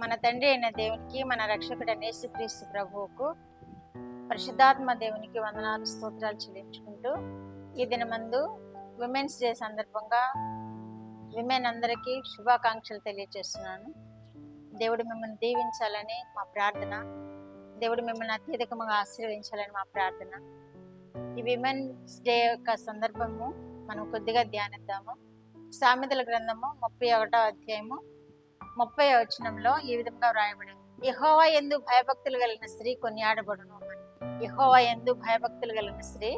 మన తండ్రి అయిన దేవునికి, మన రక్షకుడైన యేసుక్రీస్తు ప్రభువుకు, పరిశుద్ధాత్మ దేవునికి వందనాలు స్తోత్రాలు చెల్లించుకుంటూ, ఈ దినమందు విమెన్స్ డే సందర్భంగా విమెన్ అందరికీ శుభాకాంక్షలు తెలియజేస్తున్నాను. దేవుడు మిమ్మల్ని దీవించాలని మా ప్రార్థన. దేవుడు మిమ్మల్ని అత్యధికంగా ఆశీర్వదించాలని మా ప్రార్థన. ఈ విమెన్స్ డే యొక్క సందర్భము మనం కొద్దిగా ధ్యానిద్దాము. సామెతల గ్రంథము 31వ అధ్యాయము 30వ వచనంలో ఈ విధంగా వ్రాయబడింది: యెహోవా యందు భయభక్తులు కలిగిన స్త్రీ కొనియాడబడును. యెహోవా యందు భయభక్తులు కలిగిన స్త్రీ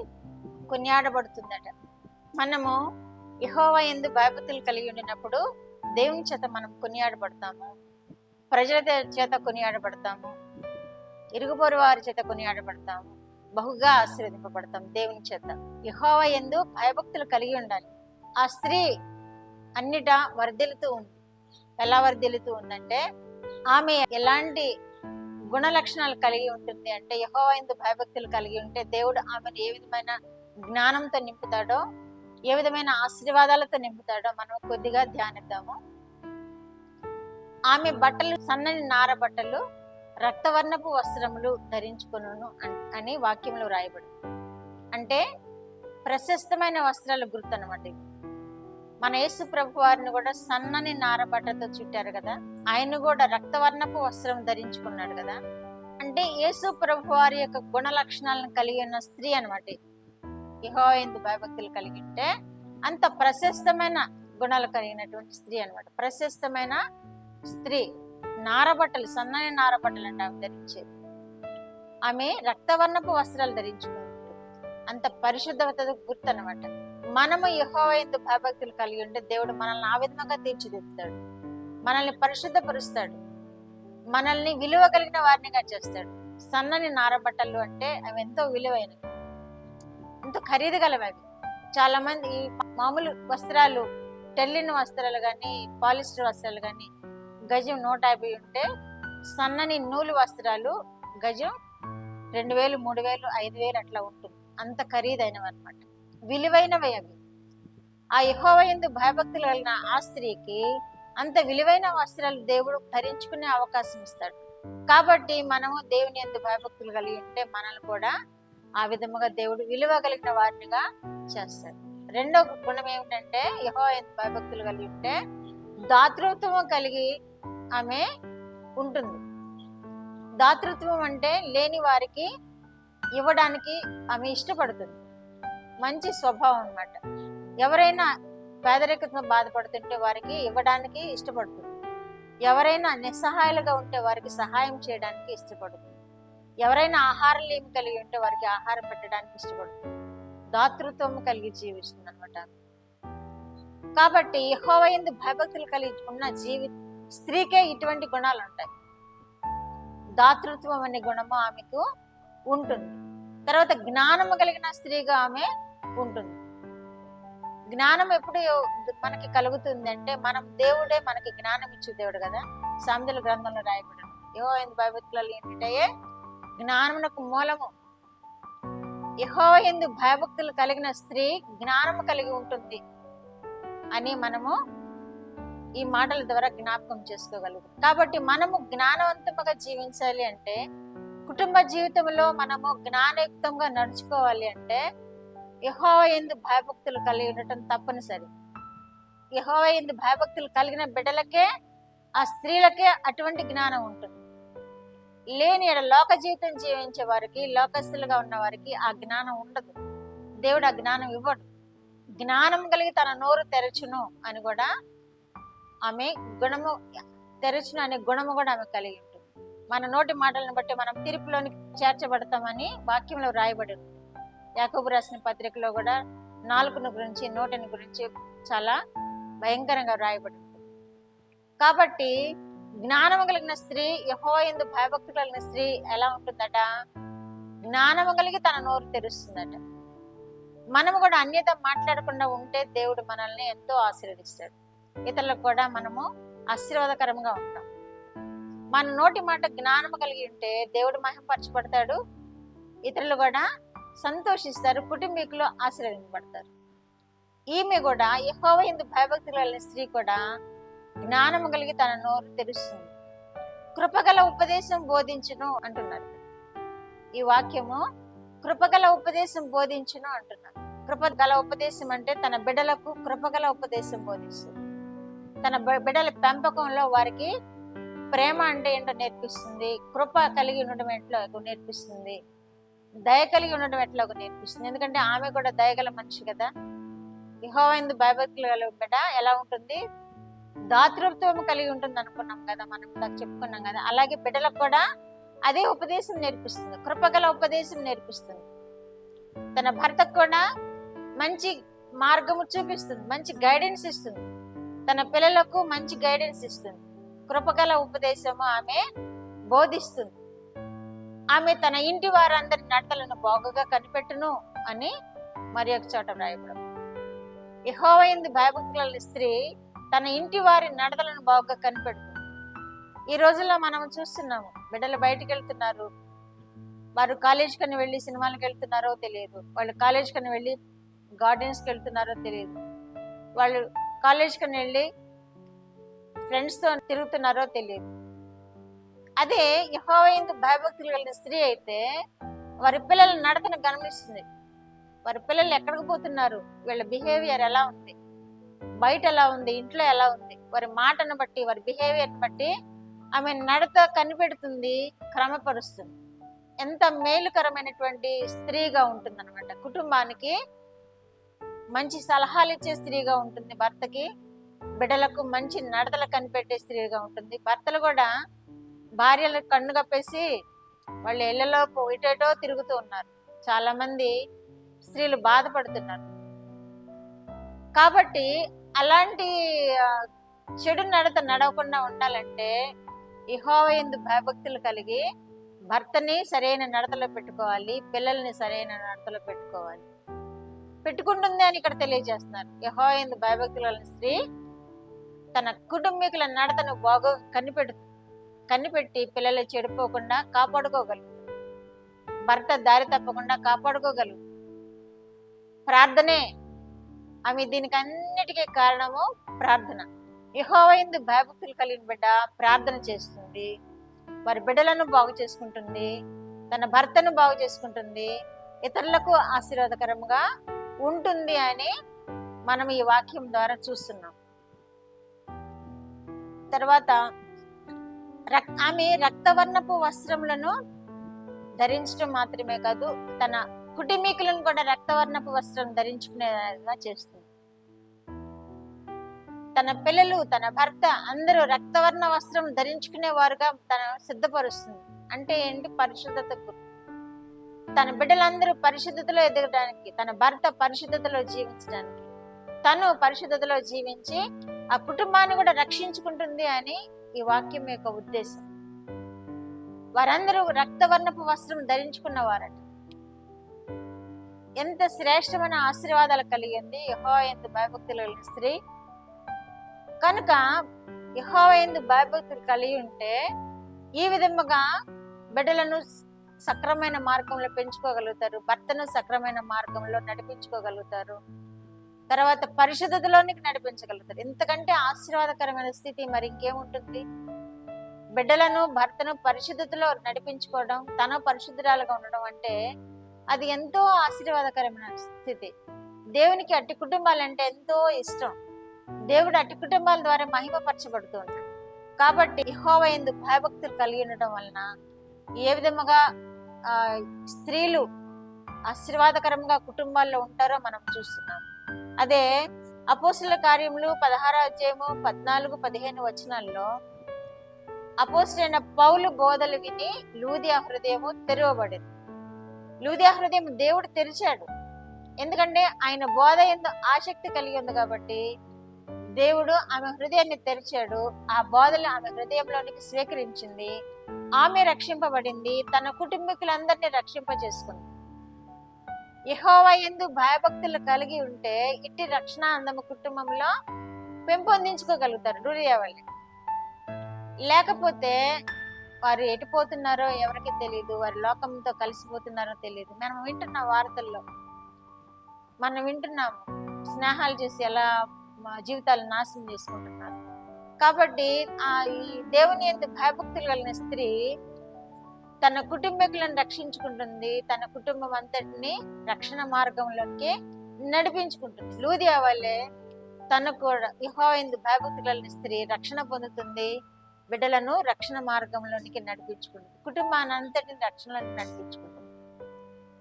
కొనియాడబడుతుందట. మనము యెహోవా యందు భయభక్తులు కలిగి ఉండినప్పుడు దేవుని చేత మనం కొనియాడబడతాము, ప్రజల చేత కొనియాడబడతాము, ఇరుగుపొరు వారి చేత కొనియాడబడతాము, బహుగా ఆశీర్వదింపబడతాం దేవుని చేత. యెహోవా యందు భయభక్తులు కలిగి ఉండాలి. ఆ స్త్రీ అన్నిటా వర్ధిల్లుతూ ఉంది. ఎలా వర్ధిల్లుతూ ఉందంటే, ఆమె ఎలాంటి గుణ లక్షణాలు కలిగి ఉంటుంది అంటే, యెహోవా యందు భయభక్తులు కలిగి ఉంటే దేవుడు ఆమెను ఏ విధమైన జ్ఞానంతో నింపుతాడో, ఏ విధమైన ఆశీర్వాదాలతో నింపుతాడో మనం కొద్దిగా ధ్యానిద్దాము. ఆమె బట్టలు సన్నని నార బట్టలు, రక్తవర్ణపు వస్త్రములు ధరించుకొనును అని వాక్యంలో రాయబడి. అంటే ప్రశస్తమైన వస్త్రాల గుర్తు అన్నమాట. మన యేసు ప్రభు వారిని కూడా సన్నని నార బట్టతో చుట్టారు కదా, ఆయన కూడా రక్తవర్ణపు వస్త్రం ధరించుకున్నాడు కదా. అంటే యేసు ప్రభు వారి యొక్క గుణ లక్షణాలను కలిగి ఉన్న స్త్రీ అనమాట. యెహోవా యందు భయభక్తులు కలిగి ఉంటే అంత ప్రశస్తమైన గుణాలు కలిగినటువంటి స్త్రీ అనమాట. ప్రశస్తమైన స్త్రీ, నారబట్టలు, సన్నని నారబట్టలు అంటే ఆమె ధరించేది. ఆమె రక్తవర్ణపు వస్త్రాలు ధరించుకుంది. అంత పరిశుద్ధత గుర్తు అనమాట. మనము యెహోవా యందు భయభక్తులు కలిగి ఉంటే దేవుడు మనల్ని ఆ విధంగా తీర్చిదిద్దుతాడు, మనల్ని పరిశుద్ధపరుస్తాడు, మనల్ని విలువ కలిగిన వారినిగా చేస్తాడు. సన్నని నారబట్టలు అంటే అవి ఎంతో విలువైనవి, ఎంతో ఖరీదు గలవి. అవి చాలా మంది మామూలు వస్త్రాలు, టెల్లిన వస్త్రాలు కానీ, పాలిస్టర్ వస్త్రాలు కానీ గజం 150 ఉంటే, సన్నని నూలు వస్త్రాలు గజం 2000, 3000, 5000 అట్లా ఉంటుంది. అంత ఖరీదైనవి అనమాట, విలువైనవి అవి. ఆ యెహోవా యందు భయభక్తులు కలిగిన ఆ స్త్రీకి అంత విలువైన వస్త్రాలు దేవుడు ధరించుకునే అవకాశం ఇస్తాడు. కాబట్టి మనము దేవుని యందు భయభక్తులు కలిగి ఉంటే మనల్ని కూడా ఆ విధముగా దేవుడు విలువ కలిగిన వారినిగా చేస్తాడు. రెండో గుణం ఏమిటంటే, యెహోవా యందు భయభక్తులు కలిగి ఉంటే దాతృత్వం కలిగి ఆమె ఉంటుంది. దాతృత్వం అంటే లేని వారికి ఇవ్వడానికి ఆమె ఇష్టపడుతుంది. మంచి స్వభావం అన్నమాట. ఎవరైనా పేదరికంతో బాధపడుతుంటే వారికి ఇవ్వడానికి ఇష్టపడుతుంది. ఎవరైనా నిస్సహాయాలుగా ఉంటే వారికి సహాయం చేయడానికి ఇష్టపడుతుంది. ఎవరైనా ఆహారం లేమి కలిగి ఉంటే వారికి ఆహారం పెట్టడానికి ఇష్టపడుతుంది. దాతృత్వం కలిగి జీవిస్తుంది అనమాట. కాబట్టి యెహోవా యందు భయభక్తులు కలిగి ఉన్న స్త్రీకే ఇటువంటి గుణాలు ఉంటాయి. దాతృత్వం అనే గుణము ఆమెకు ఉంటుంది. తర్వాత జ్ఞానము కలిగిన స్త్రీగా ఆమె ఉంటుంది. జ్ఞానం ఎప్పుడు మనకి కలుగుతుంది అంటే, మనం దేవుడే మనకి జ్ఞానం ఇచ్చే దేవుడు కదా. సామెతల గ్రంథంలో రాయబడింది, యెహోవా యందు భయభక్తులు ఏంటంటే జ్ఞానమునకు మూలము. యెహోవా యందు భయభక్తులు కలిగిన స్త్రీ జ్ఞానము కలిగి ఉంటుంది అని మనము ఈ మాటల ద్వారా జ్ఞాపకం చేసుకోగలుగుతాం. కాబట్టి మనము జ్ఞానవంతంగా జీవించాలి అంటే, కుటుంబ జీవితంలో మనము జ్ఞానయుక్తంగా నడుచుకోవాలి అంటే యెహోవా యందు భయభక్తులు కలిగి ఉండటం తప్పనిసరి. యెహోవా యందు భయభక్తులు కలిగిన బిడ్డలకే, ఆ స్త్రీలకే అటువంటి జ్ఞానం ఉంటుంది. లేని లోక జీవితం జీవించే వారికి, లోకస్తులుగా ఉన్న వారికి ఆ జ్ఞానం ఉండదు. దేవుడు ఆ జ్ఞానం ఇవ్వడు. జ్ఞానం కలిగి తన నోరు తెరచును అని కూడా ఆమె గుణము, తెరచును అనే గుణము కూడా ఆమె కలిగి ఉంటుంది. మన నోటి మాటలను బట్టి మనం తీర్పులోని చేర్చబడతామని వాక్యంలో రాయబడి ఉంది. యాకోబు రాసిన పత్రికలో కూడా నాలుకను గురించి, నోటిని గురించి చాలా భయంకరంగా రాయబడి ఉంది. కాబట్టి జ్ఞానము కలిగిన స్త్రీ, యెహోవా యందు భయభక్తులు కలిగిన స్త్రీ ఎలా ఉంటుందట? జ్ఞానము కలిగి తన నోరు తెరుస్తుందట. మనము కూడా అన్యత మాట్లాడకుండా ఉంటే దేవుడు మనల్ని ఎంతో ఆశీర్వదిస్తాడు. ఇతరులకు కూడా మనము ఆశీర్వాదకరంగా ఉంటాం. మన నోటి మాట జ్ఞానము కలిగి ఉంటే దేవుడు మహిమపరచబడతాడు, ఇతరులు కూడా సంతోషిస్తారు, కుటుంబీకులు ఆశీర్వదింపబడతారు. ఈమె కూడా యెహోవా యందు భయభక్తులు కలిగిన స్త్రీ కూడా జ్ఞానము కలిగి తన నోరు తెరుస్తుంది. కృపగల ఉపదేశం బోధించును అంటున్నారు. ఈ వాక్యము కృపగల ఉపదేశం బోధించును అంటున్నారు. కృపగల ఉపదేశం అంటే తన బిడ్డలకు కృపగల ఉపదేశం బోధిస్తుంది. తన బిడ్డల పెంపకంలో వారికి ప్రేమ అంటే ఏంటో నేర్పిస్తుంది, కృప కలిగి ఉండడం ఎట్లా నేర్పిస్తుంది, దయ కలిగి ఉండడం ఎట్లా నేర్పిస్తుంది. ఎందుకంటే ఆమె కూడా దయగల మనిషి కదా. యెహోవాయందు భయభక్తులు గల బిడ్డ ఎలా ఉంటుంది, దాతృత్వం కలిగి ఉంటుంది అనుకున్నాం కదా, మనం చెప్పుకున్నాం కదా. అలాగే బిడ్డలకు కూడా అదే ఉపదేశం నేర్పిస్తుంది, కృపగల ఉపదేశం నేర్పిస్తుంది. తన భర్తకు కూడా మంచి మార్గము చూపిస్తుంది, మంచి గైడెన్స్ ఇస్తుంది. తన పిల్లలకు మంచి గైడెన్స్ ఇస్తుంది. కృపగల ఉపదేశము ఆమె బోధిస్తుంది. ఆమె తన ఇంటి వారందరి నడతలను బాగుగా కనిపెట్టును అని మరి ఒక చోట రాయబడింది. యెహోవాయందు భయభక్తుల స్త్రీ తన ఇంటి వారి నడతలను బాగుగా కనిపెడుతుంది. ఈ రోజుల్లో మనం చూస్తున్నాము, బిడ్డలు బయటికి వెళ్తున్నారు, వారు కాలేజ్ కని వెళ్ళి సినిమాలకు వెళ్తున్నారో తెలియదు, వాళ్ళు కాలేజ్ కని వెళ్ళి గార్డెన్స్కి వెళ్తున్నారో తెలియదు, వాళ్ళు కాలేజ్ కని వెళ్ళి ఫ్రెండ్స్తో తిరుగుతున్నారో తెలియదు. అదే యెహోవాయందు భయభక్తులు కలిగిన స్త్రీ అయితే వారి పిల్లల నడతను గమనిస్తుంది. వారి పిల్లలు ఎక్కడికి పోతున్నారు, వీళ్ళ బిహేవియర్ ఎలా ఉంది, బయట ఎలా ఉంది, ఇంట్లో ఎలా ఉంది, వారి మాటను బట్టి వారి బిహేవియర్ని బట్టి ఆమె నడత కనిపెడుతుంది, క్రమపరుస్తుంది. ఎంత మేలుకరమైనటువంటి స్త్రీగా ఉంటుంది అనమాట. కుటుంబానికి మంచి సలహాలు ఇచ్చే స్త్రీగా ఉంటుంది, భర్తకి బిడ్డలకు మంచి నడతలు కనిపెట్టే స్త్రీగా ఉంటుంది. భర్తలు కూడా భార్యలకు కన్ను కప్పేసి వాళ్ళ ఇళ్లలో ఇటేటో తిరుగుతూ ఉన్నారు. చాలా మంది స్త్రీలు బాధపడుతున్నారు. కాబట్టి అలాంటి చెడు నడత నడవకుండా ఉండాలంటే యెహోవాయందు భయభక్తులు కలిగి భర్తని సరైన నడతలో పెట్టుకోవాలి, పిల్లల్ని సరైన నడతలో పెట్టుకుంటుంది అని ఇక్కడ తెలియజేస్తున్నారు. యెహోవాయందు భయభక్తులు కలిగిన స్త్రీ తన కుటుంబీకుల నడతను బాగా కనిపెట్టి పిల్లలు చెడిపోకుండా కాపాడుకోగలుగుతుంది, భర్త దారి తప్పకుండా కాపాడుకోగలుగుతుంది. ప్రార్థనే ఆమె దీనికి అన్నిటికీ కారణము ప్రార్థన. యెహోవాయందు భయభక్తులు కలిగిన బిడ్డ ప్రార్థన చేస్తుంది, వారి బిడ్డలను బాగు చేసుకుంటుంది, తన భర్తను బాగు చేసుకుంటుంది, ఇతరులకు ఆశీర్వాదకరంగా ఉంటుంది అని మనం ఈ వాక్యం ద్వారా చూస్తున్నాం. తర్వాత ఆమె రక్తవర్ణపు వస్త్రములను ధరించడం మాత్రమే కాదు, తన కుటుంబీకులను కూడా రక్తవర్ణపు వస్త్రం ధరించుకునేలా చేస్తుంది. తన పిల్లలు, తన భర్త అందరూ రక్తవర్ణ వస్త్రం ధరించుకునేవారుగా తన సిద్ధపరుస్తుంది. అంటే ఏంటి? పరిశుద్ధత గుర్తు. తన బిడ్డలందరూ పరిశుద్ధతలో ఎదగడానికి, తన భర్త పరిశుద్ధతలో జీవించడానికి, తను పరిశుద్ధతలో జీవించి ఆ కుటుంబాన్ని కూడా రక్షించుకుంటుంది అని ఈ వాక్యం యొక్క ఉద్దేశం. వారందరూ రక్తవర్ణపు వస్త్రం ధరించుకున్నవారట. ఎంత శ్రేష్టమైన ఆశీర్వాదాలు కలిగింది యెహోవాయందు భయభక్తులు కలిగిన స్త్రీ. కనుక యెహోవాయందు భయభక్తులు కలిగి ఉంటే ఈ విధముగా బిడ్డలను సక్రమైన మార్గంలో పెంచుకోగలుగుతారు, భర్తను సక్రమైన మార్గంలో నడిపించుకోగలుగుతారు, తర్వాత పరిశుద్ధతలోనికి నడిపించగలుగుతారు. ఇంతకంటే ఆశీర్వాదకరమైన స్థితి మరి ఇంకేముంటుంది? బిడ్డలను, భర్తను పరిశుద్ధతలో నడిపించుకోవడం, తన పరిశుద్ధురాలుగా ఉండడం అంటే అది ఎంతో ఆశీర్వాదకరమైన స్థితి. దేవునికి అట్టి కుటుంబాలంటే ఎంతో ఇష్టం. దేవుడు అట్టి కుటుంబాల ద్వారా మహిమపరచబడుతూ ఉంటాడు. కాబట్టి యెహోవాయందు భయభక్తులు కలిగి ఉండటం వలన ఏ విధముగా స్త్రీలు ఆశీర్వాదకరంగా కుటుంబాల్లో ఉంటారో మనం చూస్తున్నాం. అదే అపోస్తుల కార్యములు 16వ అధ్యాయము 14-15 వచనాల్లో అపోస్తులైన పౌలు బోధలు విని లూదియా హృదయము తెరవబడింది. లూదియా హృదయం దేవుడు తెరిచాడు. ఎందుకంటే ఆయన బోధ యందు ఆసక్తి కలిగి ఉంది కాబట్టి దేవుడు ఆమె హృదయాన్ని తెరిచాడు. ఆ బోధలు ఆమె హృదయంలోనికి స్వీకరించింది, ఆమె రక్షింపబడింది, తన కుటుంబీకులందరినీ రక్షింపజేసుకుంది. యెహోవాయందు భయభక్తులు కలిగి ఉంటే ఇట్టి రక్షణ అందము కుటుంబంలో పెంపొందించుకోగలుగుతారు లూదియా వాళ్ళని. లేకపోతే వారు ఎటుపోతున్నారో ఎవరికి తెలియదు, వారి లోకంతో కలిసిపోతున్నారో తెలియదు. మనం వింటున్న వార్తల్లో మనం వింటున్నాము, స్నేహాలు చేసి ఎలా జీవితాలు నాశనం చేసుకుంటున్నారు. కాబట్టి ఈ దేవుని యందు భయభక్తులు కలిగిన స్త్రీ తన కుటుంబీకులను రక్షించుకుంటుంది, తన కుటుంబం అంతటిని రక్షణ మార్గంలోకి నడిపించుకుంటుంది. లూదియా వల్లే తను కూడా యెహోవా యందు భయభక్తులు కలిగిన స్త్రీ రక్షణ పొందుతుంది, బిడ్డలను రక్షణ మార్గంలోనికి నడిపించుకుంటుంది, కుటుంబాన్ని అంతటిని రక్షణలోకి నడిపించుకుంటుంది.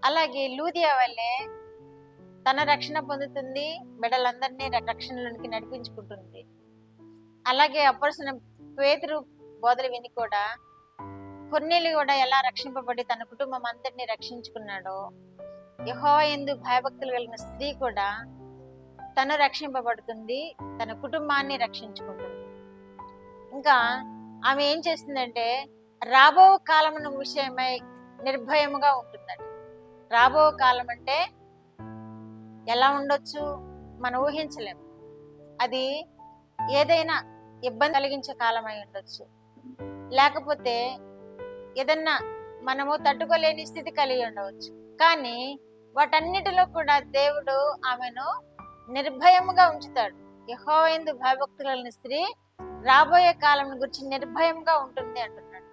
అలాగే లూదియా వల్లే తన రక్షణ పొందుతుంది, బిడ్డలందరినీ రక్షణలోనికి నడిపించుకుంటుంది. అలాగే అపొస్తలుడైన పేతురు బోధలు విని కూడా కొర్నేలి కూడా ఎలా రక్షింపబడి తన కుటుంబం అంతటిని రక్షించుకున్నాడో, యెహోవా యందు భయభక్తులు కలిగిన స్త్రీ కూడా తను రక్షింపబడుతుంది, తన కుటుంబాన్ని రక్షించుకుంటుంది. ఇంకా ఆమె ఏం చేస్తుందంటే రాబో కాలమున విషయమై నిర్భయముగా ఉంటుందట. రాబో కాలం అంటే ఎలా ఉండొచ్చు మనం ఊహించలేము. అది ఏదైనా ఇబ్బంది కలిగించే కాలం అయి ఉండొచ్చు, లేకపోతే ఏదన్నా మనము తట్టుకోలేని స్థితి కలిగి ఉండవచ్చు. కానీ వాటన్నిటిలో కూడా దేవుడు ఆమెను నిర్భయముగా ఉంచుతాడు. యెహోవా యందు భయభక్తులు కలిగిన స్త్రీ రాబోయే కాలం గురించి నిర్భయంగా ఉంటుంది అంటున్నాడు.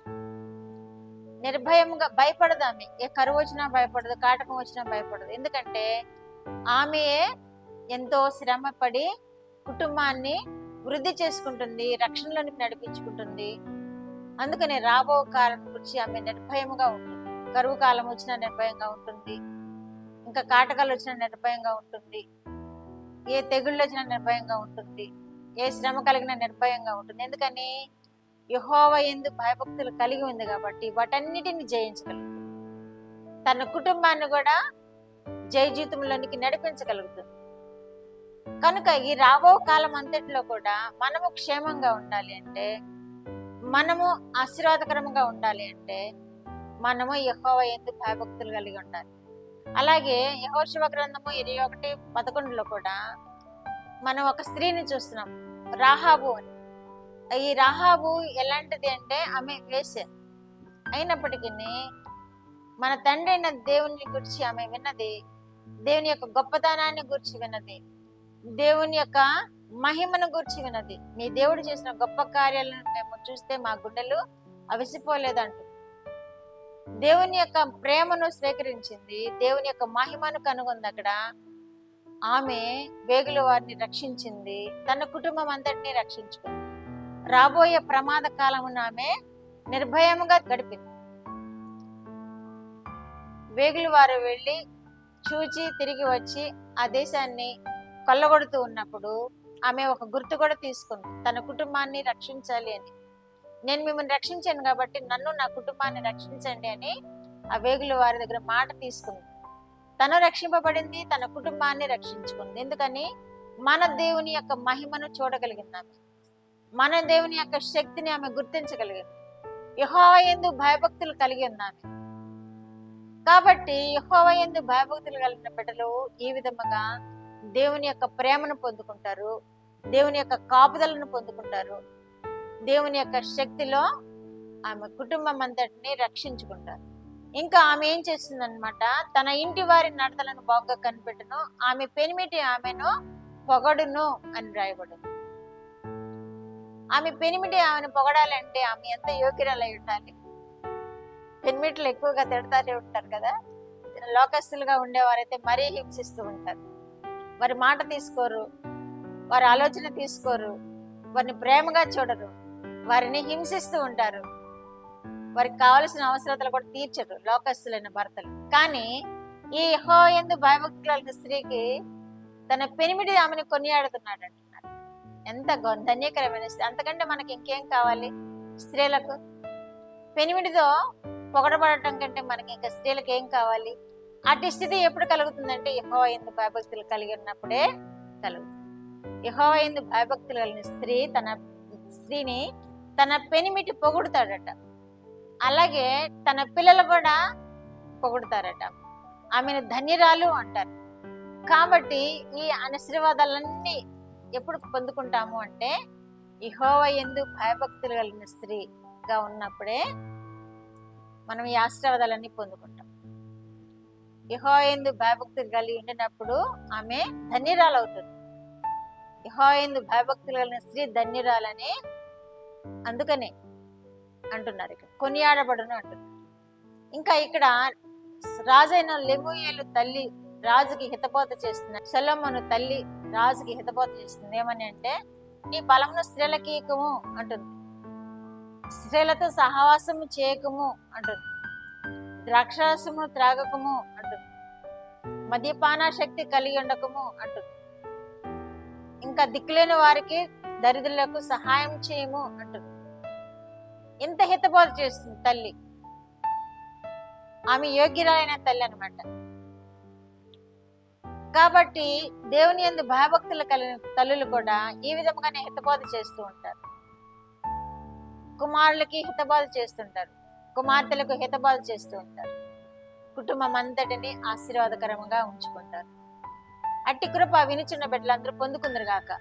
నిర్భయంగా భయపడదు ఆమె. ఏ కరువు వచ్చినా భయపడదు, కాటకం వచ్చినా భయపడదు. ఎందుకంటే ఆమె ఎంతో శ్రమ పడి కుటుంబాన్ని వృద్ధి చేసుకుంటుంది, రక్షణలోనికి నడిపించుకుంటుంది. అందుకని రాబో కాలం గురించి ఆమె నిర్భయముగా ఉంటుంది. కరువు కాలం వచ్చినా నిర్భయంగా ఉంటుంది, ఇంకా కాటకాలు వచ్చినా నిర్భయంగా ఉంటుంది, ఏ తెగుళ్ళు వచ్చినా నిర్భయంగా ఉంటుంది, ఏ శ్రమ కలిగినా నిర్భయంగా ఉంటుంది. ఎందుకని యెహోవా యందు భయభక్తులు కలిగి ఉంది కాబట్టి వాటన్నిటిని జయించగలుగుతుంది, తన కుటుంబాన్ని కూడా జయ జీవితంలోనికి నడిపించగలుగుతుంది. కనుక ఈ రాబో కాలం అంతటిలో కూడా మనము క్షేమంగా ఉండాలి అంటే, మనము ఆశీర్వాదకరంగా ఉండాలి అంటే మనము యెహోవా యందు భయభక్తులు కలిగి ఉండాలి. అలాగే యెహోషువ గ్రంథము 21:11 కూడా మనం ఒక స్త్రీని చూస్తున్నాం, రాహాబు అని. ఈ రాహాబు ఎలాంటిది అంటే ఆమె వేశ్య అయినప్పటికీ మన తండ్రి అయిన దేవుని గురించి ఆమె విన్నది, దేవుని యొక్క గొప్పతనాన్ని గురించి విన్నది, దేవుని యొక్క మహిమను గురించి విన్నది. మీ దేవుడు చేసిన గొప్ప కార్యాలను మేము చూస్తే మా గుండెలు అవిసిపోలేదంటూ దేవుని యొక్క ప్రేమను స్వీకరించింది, దేవుని యొక్క మహిమను కనుగొంది. అక్కడ ఆమె వేగుల వారిని రక్షించింది, తన కుటుంబం అంతటినీ రక్షించుకుంది. రాబోయే ప్రమాద కాలమున ఆమె నిర్భయముగా గడిపింది. వేగుల వారు వెళ్ళి చూచి తిరిగి వచ్చి ఆ దేశాన్ని కొల్లగొడుతూ ఉన్నప్పుడు ఆమె ఒక గుర్తు కూడా తీసుకుంది, తన కుటుంబాన్ని రక్షించాలి అని. నేను మిమ్మల్ని రక్షించాను కాబట్టి నన్ను, నా కుటుంబాన్ని రక్షించండి అని ఆ వేగుల వారి దగ్గర మాట తీసుకుంది. తను రక్షింపబడింది, తన కుటుంబాన్ని రక్షించుకుంది. ఎందుకని మన దేవుని యొక్క మహిమను చూడగలిగింది ఆమె, మన దేవుని యొక్క శక్తిని ఆమె గుర్తించగలిగింది. యెహోవా యందు భయభక్తులు కలిగి ఉంది ఆమె. కాబట్టి యెహోవా యందు భయభక్తులు కలిగిన బిడ్డలు ఈ విధముగా దేవుని యొక్క ప్రేమను పొందుకుంటారు, దేవుని యొక్క కాపుదలను పొందుకుంటారు, దేవుని యొక్క శక్తిలో ఆమె కుటుంబం అంతటిని రక్షించుకుంటారు. ఇంకా ఆమె ఏం చేస్తుందన్నమాట, తన ఇంటి వారి నడతలను బాగా కనిపెట్టును, ఆమె పెనిమిటి ఆమెను పొగడును అని రాయబడింది. ఆమె పెనిమిటి ఆమెను పొగడాలంటే ఆమె ఎంత యోగ్యురాలై ఉండాలి. పెనిమిట్లు ఎక్కువగా తిడతారే ఉంటారు కదా, లోకస్తులుగా ఉండేవారైతే మరీ హింసిస్తూ ఉంటారు. వారి మాట తీసుకోరు, వారి ఆలోచన తీసుకోరు, వారిని ప్రేమగా చూడరు, వారిని హింసిస్తూ ఉంటారు, వారికి కావలసిన అవసరతలు కూడా తీర్చరు లోకస్తులైన భర్తలు. కానీ ఈ యెహోవా యందు భయభక్తులు కలిగిన స్త్రీకి తన పెనిమిటి ఆమెను కొనియాడుతున్నాడు అంటున్నారు. ఎంత ధన్యకరమైన స్త్రీ! అంతకంటే మనకి ఇంకేం కావాలి స్త్రీలకు? పెనిమిటితో పొగడబడటం కంటే మనకి ఇంకా స్త్రీలకు ఏం కావాలి? అటు స్థితి ఎప్పుడు కలుగుతుందంటే యెహోవా యందు భయభక్తులు కలిగి ఉన్నప్పుడే కలుగుతుంది. యెహోవా యందు భయభక్తులు కలిగిన స్త్రీ స్త్రీని తన పెనిమిటి పొగుడుతాడట, అలాగే తన పిల్లలు కూడా పొగుడుతారట, ఆమెను ధన్యురాలు అంటారు. కాబట్టి ఈ ఆశీర్వాదాలన్నీ ఎప్పుడు పొందుకుంటాము అంటే యెహోవా యందు భయభక్తులు కలిగిన స్త్రీగా ఉన్నప్పుడే మనం ఈ ఆశీర్వాదాలన్నీ పొందుకుంటాం. యెహోవా యందు భయభక్తులు కలిగి ఉండినప్పుడు ఆమె ధన్యురాలు అవుతుంది. యెహోవాయందు భయభక్తులు కలిగిన స్త్రీ ధన్యురాలని అందుకనే అంటున్నారు, ఇక్కడ కొనియాడబడును అంటున్నారు. ఇంకా ఇక్కడ రాజైన లెమూయేలు తల్లి రాజుకి హితబోధ చేస్తున్నారు. సొలొమోను తల్లి రాజుకి హితబోధ చేస్తుంది. ఏమని అంటే, నీ బలమును స్త్రీలకి ఇకము అంటుంది, స్త్రీలతో సహవాసము చేయకము అంటుంది, ద్రాక్షారసమును త్రాగకము అంటుంది, మద్యపాన శక్తి కలిగి ఉండకము అంటుంది, ఇంకా దిక్కులేని వారికి దరిద్రులకు సహాయం చేయము అంటుంది. ఇంత హితబోధ చేస్తుంది తల్లి. ఆమె యోగ్యురాలైన తల్లి అన్నమాట. కాబట్టి దేవుని యందు భయభక్తులు కలిగిన తల్లులు కూడా ఈ విధంగానే హితబోధ చేస్తూ ఉంటారు. కుమారులకి హితబోధ చేస్తుంటారు, కుమార్తెలకు హితబోధ చేస్తూ ఉంటారు, కుటుంబం అంతటిని ఆశీర్వాదకరంగా ఉంచుకుంటారు. అట్టి కృప వినుచున్న బిడ్డలందరూ పొందుకుందరు గాక.